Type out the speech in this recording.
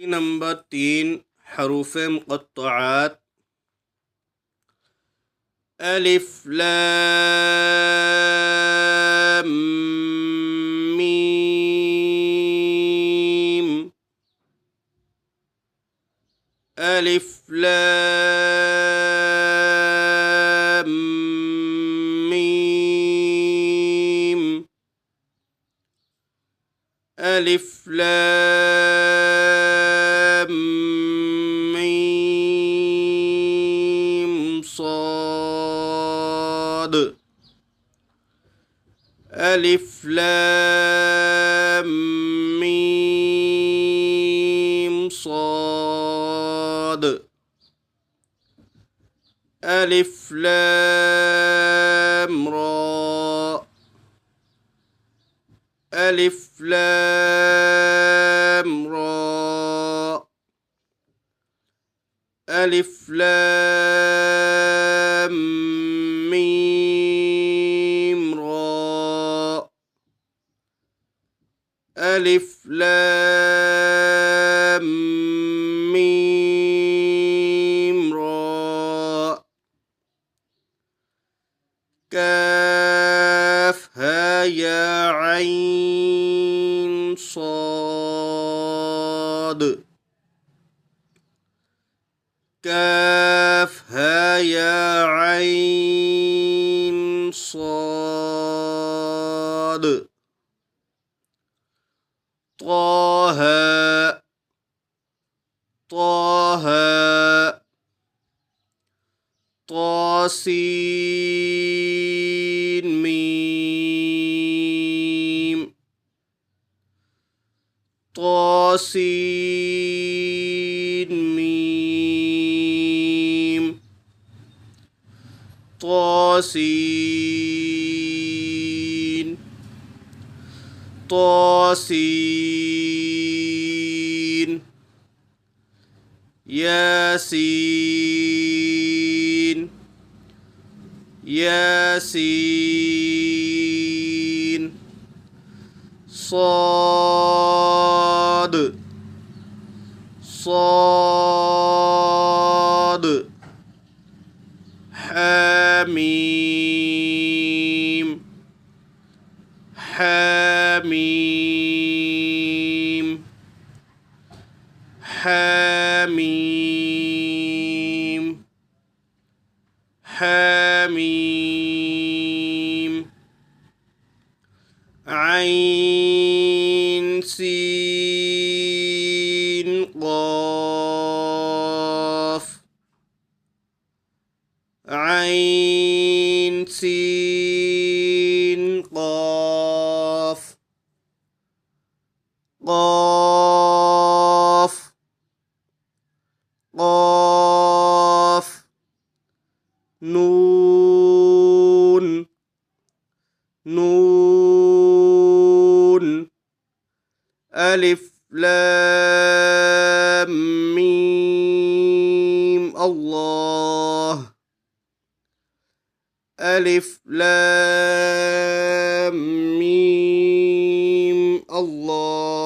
नंबर 3 हरूफ मुक़त्तआत अलिफ लाम मीम अलिफ लाम मीम अलिफ लाम मीम صاد अलिफ लाम मीम صاد अलिफ लाम را अलिफ लाम را अलिफ लाम मीम را अलिफ लाम मीम را काफ हा या عين صاد काफ हा या عين صاد طه طه طاسين ميم طاسين ميم طاسين طاسين ياسين ياسين صاد صاد حميم حميم حميم حميم عين سين قاف عين سين قاف قاف قاف نون نون ألف لام ميم الله ألف لام ميم الله